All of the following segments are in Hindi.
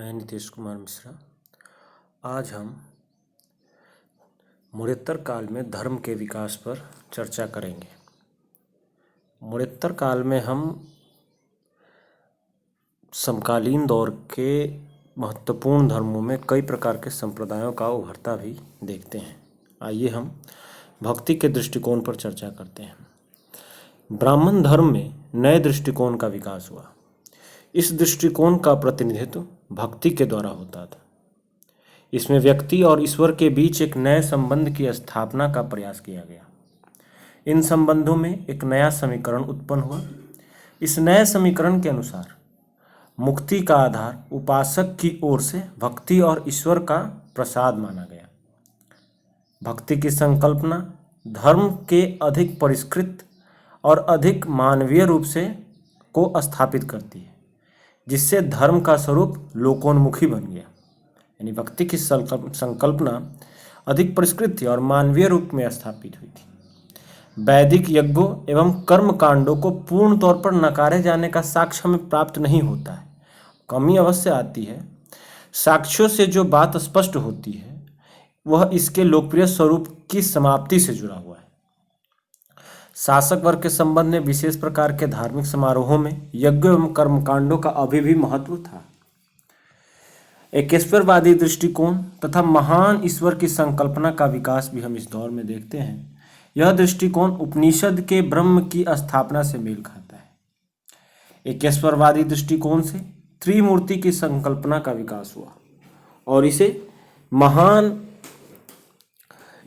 मैं नीतीश कुमार मिश्रा। आज हम मौर्योत्तर काल में धर्म के विकास पर चर्चा करेंगे। मौर्योत्तर काल में हम समकालीन दौर के महत्वपूर्ण धर्मों में कई प्रकार के संप्रदायों का उभरता भी देखते हैं। आइए हम भक्ति के दृष्टिकोण पर चर्चा करते हैं। ब्राह्मण धर्म में नए दृष्टिकोण का विकास हुआ। इस दृष्टिकोण का प्रतिनिधित्व भक्ति के द्वारा होता था। इसमें व्यक्ति और ईश्वर के बीच एक नए संबंध की स्थापना का प्रयास किया गया। इन संबंधों में एक नया समीकरण उत्पन्न हुआ। इस नए समीकरण के अनुसार मुक्ति का आधार उपासक की ओर से भक्ति और ईश्वर का प्रसाद माना गया। भक्ति की संकल्पना धर्म के अधिक परिष्कृत और अधिक मानवीय रूप से को स्थापित करती है, जिससे धर्म का स्वरूप लोकोन्मुखी बन गया। यानी भक्ति की संकल्पना अधिक परिष्कृत थी और मानवीय रूप में स्थापित हुई थी। वैदिक यज्ञों एवं कर्म कांडों को पूर्ण तौर पर नकारे जाने का साक्ष्य हमें प्राप्त नहीं होता है। कमी अवश्य आती है। साक्ष्यों से जो बात स्पष्ट होती है वह इसके लोकप्रिय स्वरूप की समाप्ति से जुड़ा हुआ है। शासक वर्ग के संबंध में विशेष प्रकार के धार्मिक समारोहों में यज्ञ एवं कर्मकांडों का अभी भी महत्व था। एक ईश्वरवादी दृष्टिकोण तथा महान ईश्वर की संकल्पना का विकास भी हम इस दौर में देखते हैं। यह दृष्टिकोण उपनिषद के ब्रह्म की स्थापना से मेल खाता है। एक ईश्वरवादी दृष्टिकोण से त्रिमूर्ति की संकल्पना का विकास हुआ और इसे महान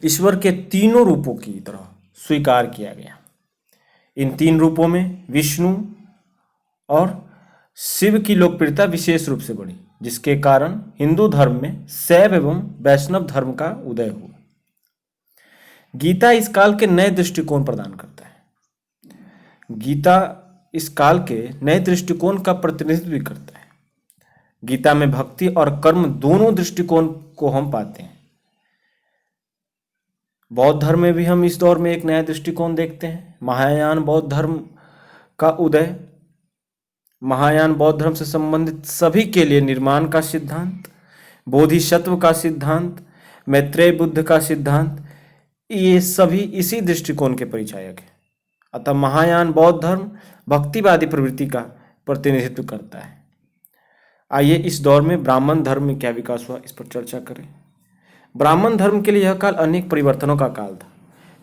ईश्वर के तीनों रूपों की तरह स्वीकार किया गया। इन तीन रूपों में विष्णु और शिव की लोकप्रियता विशेष रूप से बढ़ी, जिसके कारण हिंदू धर्म में शैव एवं वैष्णव धर्म का उदय हुआ। गीता इस काल के नए दृष्टिकोण प्रदान करता है। गीता इस काल के नए दृष्टिकोण का प्रतिनिधित्व भी करता है। गीता में भक्ति और कर्म दोनों दृष्टिकोण को हम पाते हैं। बौद्ध धर्म में भी हम इस दौर में एक नया दृष्टिकोण देखते हैं। महायान बौद्ध धर्म का उदय महायान बौद्ध धर्म से संबंधित सभी के लिए निर्माण का सिद्धांत, बोधिसत्व का सिद्धांत, मैत्रेय बुद्ध का सिद्धांत, ये सभी इसी दृष्टिकोण के परिचायक हैं। अतः महायान बौद्ध धर्म भक्तिवादी प्रवृत्ति का प्रतिनिधित्व करता है। आइए इस दौर में ब्राह्मण धर्म में क्या विकास हुआ, इस पर चर्चा करें। ब्राह्मण धर्म के लिए यह काल अनेक परिवर्तनों का काल था।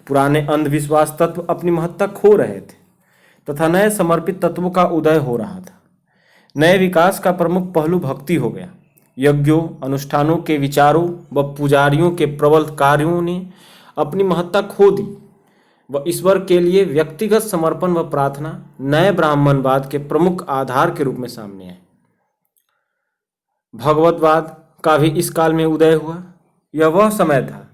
पुराने अंधविश्वास तत्व अपनी महत्ता खो रहे थे तथा नए समर्पित तत्वों का उदय हो रहा था। नए विकास का प्रमुख पहलू भक्ति हो गया। यज्ञों, अनुष्ठानों के विचारों व पुजारियों के प्रबल कार्यों ने अपनी महत्ता खो दी व ईश्वर के लिए व्यक्तिगत समर्पण व प्रार्थना नए ब्राह्मणवाद के प्रमुख आधार के रूप में सामने आए। भगवतवाद का भी इस काल में उदय हुआ। यह वह समय था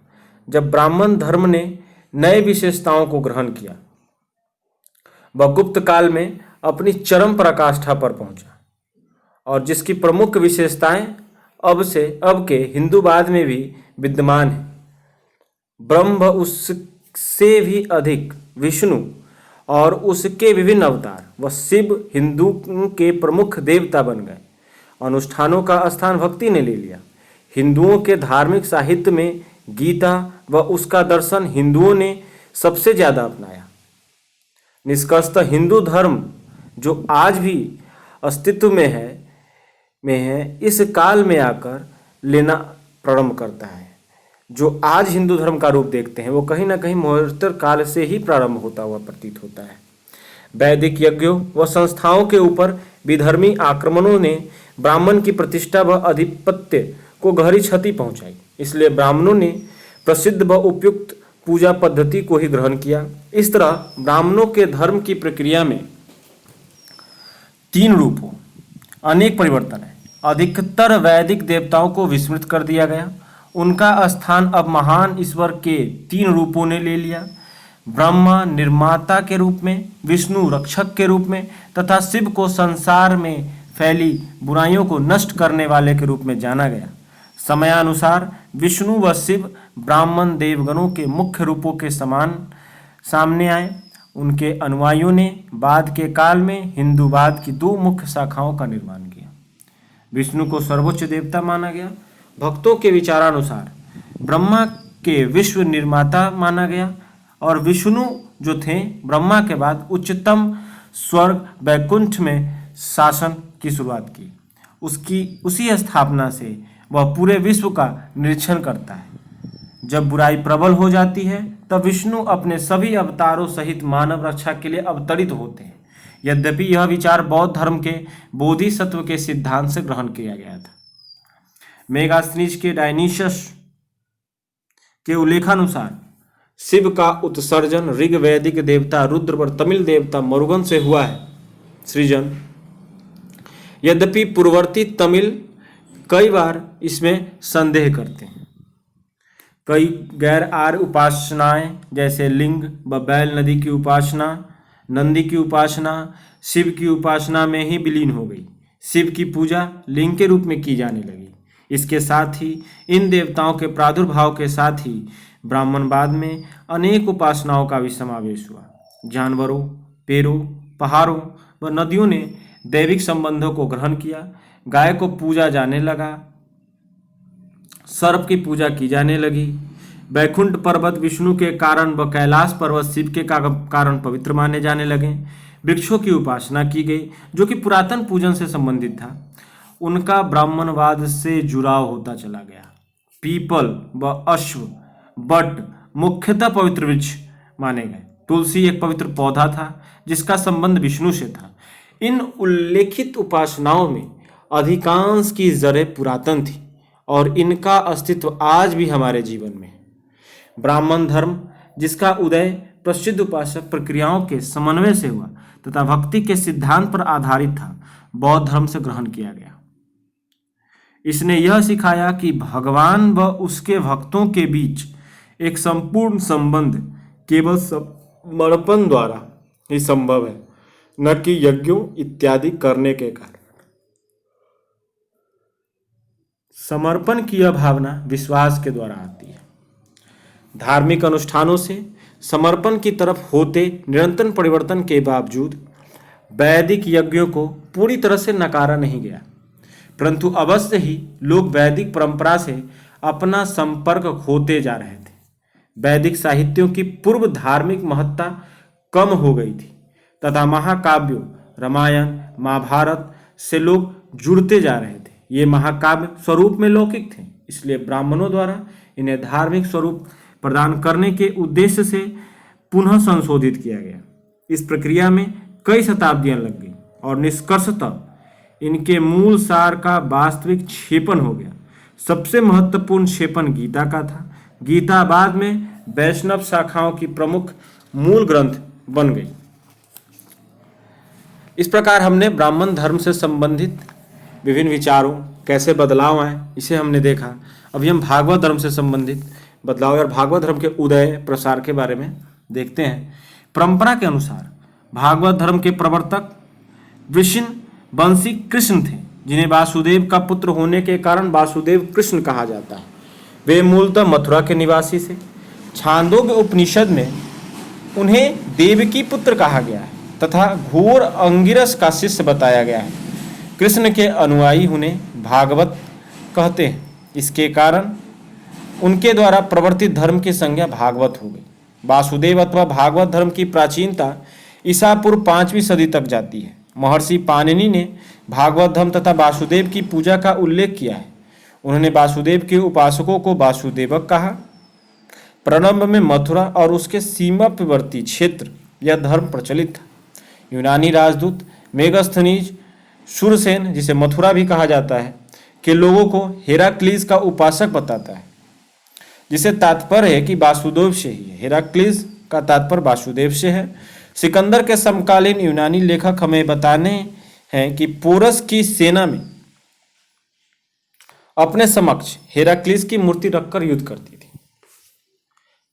जब ब्राह्मण धर्म ने नए विशेषताओं को ग्रहण किया। वह गुप्त काल में अपनी चरम पराकाष्ठा पर पहुंचा और जिसकी प्रमुख विशेषताएं अब के हिंदूवाद में भी विद्यमान है। ब्रह्म व उससे भी अधिक विष्णु और उसके विभिन्न अवतार व शिव हिंदू के प्रमुख देवता बन गए। अनुष्ठानों का स्थान भक्ति ने ले लिया। हिंदुओं के धार्मिक साहित्य में गीता व उसका दर्शन हिंदुओं ने सबसे ज्यादा अपनाया। निष्कर्षतः हिंदू धर्म जो आज भी अस्तित्व में है इस काल में आकर लेना प्रारंभ करता है। जो आज हिंदू धर्म का रूप देखते हैं वो कहीं ना कहीं मौर्योत्तर काल से ही प्रारंभ होता हुआ प्रतीत होता है। वैदिक यज्ञों व संस्थाओं के ऊपर विधर्मी आक्रमणों ने ब्राह्मण की प्रतिष्ठा व आधिपत्य को गहरी क्षति पहुंचाई। इसलिए ब्राह्मणों ने प्रसिद्ध व उपयुक्त पूजा पद्धति को ही ग्रहण किया। इस तरह ब्राह्मणों के धर्म की प्रक्रिया में तीन रूपों अनेक परिवर्तन है। अधिकतर वैदिक देवताओं को विस्मृत कर दिया गया। उनका स्थान अब महान ईश्वर के तीन रूपों ने ले लिया। ब्रह्मा निर्माता के रूप में, विष्णु रक्षक के रूप में तथा शिव को संसार में फैली बुराइयों को नष्ट करने वाले के रूप में जाना गया। समयानुसार विष्णु व शिव ब्राह्मण देवगणों के मुख्य रूपों के समान सामने आए। उनके अनुयायियों ने बाद के काल में हिंदूवाद की दो मुख्य शाखाओं का निर्माण किया। विष्णु को सर्वोच्च देवता माना गया। भक्तों के विचारानुसार ब्रह्मा के विश्व निर्माता माना गया और विष्णु जो थे ब्रह्मा के बाद उच्चतम स्वर्ग वैकुंठ में शासन की शुरुआत की। उसी स्थापना से वह पूरे विश्व का निरीक्षण करता है। जब बुराई प्रबल हो जाती है तब विष्णु अपने सभी अवतारों सहित मानव रक्षा के लिए अवतरित होते हैं। यद्यपि यह विचार बौद्ध धर्म के बोधिसत्व के सिद्धांत से ग्रहण किया गया था। मेगास्थनीज के डायनीशियस के उल्लेखानुसार शिव का उत्सर्जन ऋग्वैदिक देवता रुद्र और तमिल देवता मरुगन से हुआ है सृजन। यद्यपि पूर्ववर्ती तमिल कई बार इसमें संदेह करते हैं। कई गैर आर्य उपासनाएं जैसे लिंग व बैल नदी की उपासना, नंदी की उपासना शिव की उपासना में ही विलीन हो गई। शिव की पूजा लिंग के रूप में की जाने लगी। इसके साथ ही इन देवताओं के प्रादुर्भाव के साथ ही ब्राह्मणवाद में अनेक उपासनाओं का भी समावेश हुआ। जानवरों, पेड़ों, पहाड़ों व नदियों ने दैविक संबंधों को ग्रहण किया। गाय को पूजा जाने लगा, सर्प की पूजा की जाने लगी। वैकुंठ पर्वत विष्णु के कारण व कैलाश पर्वत शिव के कारण पवित्र माने जाने लगे। वृक्षों की उपासना की गई जो कि पुरातन पूजन से संबंधित था। उनका ब्राह्मणवाद से जुड़ाव होता चला गया। पीपल व अश्व, बट मुख्यतः पवित्र वृक्ष माने गए। तुलसी एक पवित्र पौधा था जिसका संबंध विष्णु से था। इन उल्लेखित उपासनाओं में अधिकांश की जड़ें पुरातन थी और इनका अस्तित्व आज भी हमारे जीवन में है। ब्राह्मण धर्म जिसका उदय प्रसिद्ध उपासक प्रक्रियाओं के समन्वय से हुआ तथा भक्ति के सिद्धांत पर आधारित था, बौद्ध धर्म से ग्रहण किया गया। इसने यह सिखाया कि भगवान व उसके भक्तों के बीच एक संपूर्ण संबंध केवल समर्पण द्वारा ही संभव है, न कि यज्ञों इत्यादि करने के कारण। समर्पण की यह भावना विश्वास के द्वारा आती है। धार्मिक अनुष्ठानों से समर्पण की तरफ होते निरंतर परिवर्तन के बावजूद वैदिक यज्ञों को पूरी तरह से नकारा नहीं गया, परंतु अवश्य ही लोग वैदिक परंपरा से अपना संपर्क खोते जा रहे थे। वैदिक साहित्यों की पूर्व धार्मिक महत्ता कम हो गई थी तथा महाकाव्यों रामायण महाभारत से लोग जुड़ते जा रहे थे। ये महाकाव्य स्वरूप में लौकिक थे, इसलिए ब्राह्मणों द्वारा इन्हें धार्मिक स्वरूप प्रदान करने के उद्देश्य से पुनः संशोधित किया गया। इस प्रक्रिया में कई शताब्दियां लग गई और निष्कर्षतः इनके मूल सार का वास्तविक क्षेपन हो गया। सबसे महत्वपूर्ण क्षेपन गीता का था। गीता बाद में वैष्णव शाखाओं की प्रमुख मूल ग्रंथ बन गई। इस प्रकार हमने ब्राह्मण धर्म से संबंधित विभिन्न विचारों कैसे बदलाव आए इसे हमने देखा। अभी हम भागवत धर्म से संबंधित बदलाव और भागवत धर्म के उदय प्रसार के बारे में देखते हैं। परंपरा के अनुसार भागवत धर्म के प्रवर्तक वृषणवंशी कृष्ण थे, जिन्हें वासुदेव का पुत्र होने के कारण वासुदेव कृष्ण कहा जाता है। वे मूलतः मथुरा के निवासी थे। छांदोग्य उपनिषद में उन्हें देवकी पुत्र कहा गया है तथा घोर अंगिरस का शिष्य बताया गया है। कृष्ण के अनुयायी उन्हें भागवत कहते हैं। इसके कारण उनके द्वारा प्रवर्तित धर्म की संज्ञा भागवत हो गई। वासुदेव अथवा भागवत धर्म की प्राचीनता ईसा पूर्व 5वीं सदी तक जाती है। महर्षि पाणिनि ने भागवत धर्म तथा वासुदेव की पूजा का उल्लेख किया है। उन्होंने वासुदेव के उपासकों को वासुदेवक कहा। प्रारंभ में मथुरा और उसके सीमावर्ती क्षेत्र यह धर्म प्रचलित था। यूनानी राजदूत मेगास्थनीज शूरसेन, जिसे मथुरा भी कहा जाता है, के लोगों को हेराक्लीज का उपासक बताता है, जिसे तात्पर्य है कि वासुदेव से ही है। हेराक्लीज का तात्पर्य वासुदेव से है। सिकंदर के समकालीन यूनानी लेखक हमें बताने हैं कि पोरस की सेना में अपने समक्ष हेराक्लीज की मूर्ति रखकर युद्ध करती थी।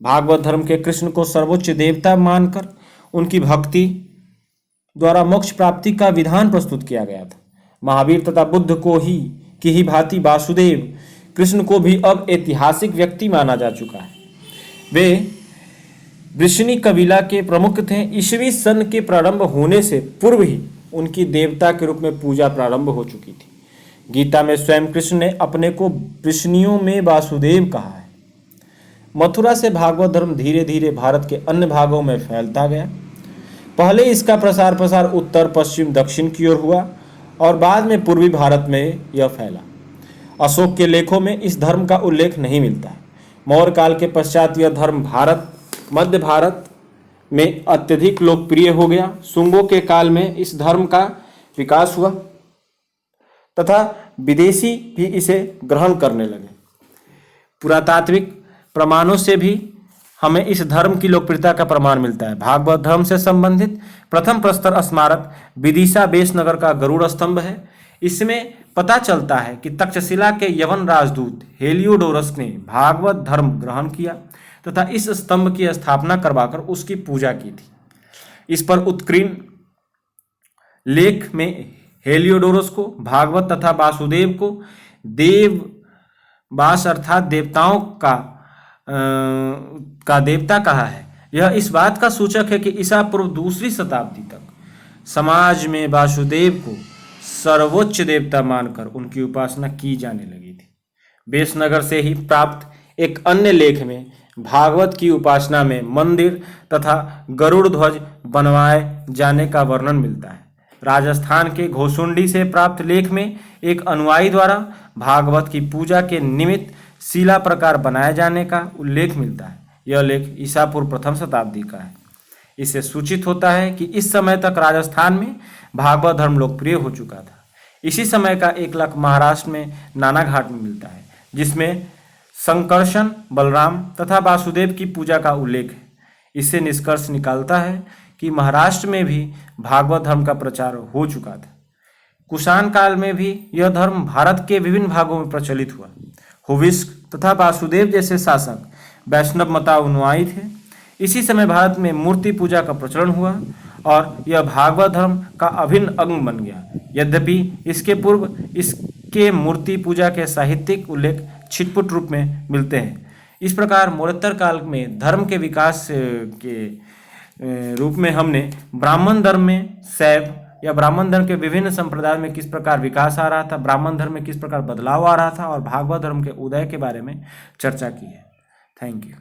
भागवत धर्म के कृष्ण को सर्वोच्च देवता मानकर उनकी भक्ति द्वारा मोक्ष प्राप्ति का विधान प्रस्तुत किया गया था। महावीर तथा बुद्ध को ही की ही भांति वासुदेव कृष्ण को भी अब ऐतिहासिक व्यक्ति माना जा चुका है। वे वृषणी कबीला के प्रमुख थे। ईस्वी सन के प्रारंभ होने से पूर्व ही उनकी देवता के रूप में पूजा प्रारंभ हो चुकी थी। गीता में स्वयं कृष्ण ने अपने को वृष्णियों में वासुदेव कहा है। मथुरा से भागवत धर्म धीरे धीरे भारत के अन्य भागों में फैलता गया। पहले इसका प्रसार प्रसार उत्तर पश्चिम दक्षिण की ओर हुआ और बाद में पूर्वी भारत में यह फैला। अशोक के लेखों में इस धर्म का उल्लेख नहीं मिलता है। मौर्य काल के पश्चात यह धर्म मध्य भारत में अत्यधिक लोकप्रिय हो गया। शुंगों के काल में इस धर्म का विकास हुआ तथा विदेशी भी इसे ग्रहण करने लगे। पुरातात्विक प्रमाणों से भी हमें इस धर्म की लोकप्रियता का प्रमाण मिलता है। भागवत धर्म से संबंधित प्रथम प्रस्तर स्मारक विदिशा बेसनगर का गरुड़ स्तंभ है। इसमें पता चलता है कि तक्षशिला के यवन राजदूत हेलियोडोरस ने भागवत धर्म ग्रहण किया तथा इस स्तंभ की स्थापना करवाकर उसकी पूजा की थी। इस पर उत्कीर्ण लेख में हेलियोडोरस को भागवत तथा वासुदेव को देववास अर्थात देवताओं का देवता कहा है। यह इस बात का सूचक है कि ईसा पूर्व दूसरी शताब्दी तक समाज में वासुदेव को सर्वोच्च देवता मानकर उनकी उपासना की जाने लगी थी। बेसनगर से ही प्राप्त एक अन्य लेख में भागवत की उपासना में मंदिर तथा गरुड़ ध्वज बनवाए जाने का वर्णन मिलता है। राजस्थान के घोसुंडी से प्राप्त लेख में एक अनुयायी द्वारा भागवत की पूजा के निमित्त शिला प्रकार बनाए जाने का उल्लेख मिलता है। यह लेख ईसा पूर्व प्रथम शताब्दी का है। इससे सूचित होता है कि इस समय तक राजस्थान में भागवत धर्म लोकप्रिय हो चुका था। इसी समय का एक लेख महाराष्ट्र में नानाघाट में मिलता है, जिसमें संकर्षण, बलराम तथा वासुदेव की पूजा का उल्लेख है। इससे निष्कर्ष निकालता है कि महाराष्ट्र में भी भागवत धर्म का प्रचार हो चुका था। कुषाण काल में भी यह धर्म भारत के विभिन्न भागों में प्रचलित हुआ। हुविस्क तथा वासुदेव जैसे शासक वैष्णव मतानुयायी थे। इसी समय भारत में मूर्ति पूजा का प्रचलन हुआ और यह भागवत धर्म का अभिन्न अंग बन गया। यद्यपि इसके पूर्व इसके मूर्ति पूजा के साहित्यिक उल्लेख छिटपुट रूप में मिलते हैं। इस प्रकार मौर्योत्तर काल में धर्म के विकास के रूप में हमने ब्राह्मण धर्म में शैव या ब्राह्मण धर्म के विभिन्न संप्रदाय में किस प्रकार विकास आ रहा था, ब्राह्मण धर्म में किस प्रकार बदलाव आ रहा था और भागवत धर्म के उदय के बारे में चर्चा की है। Thank you.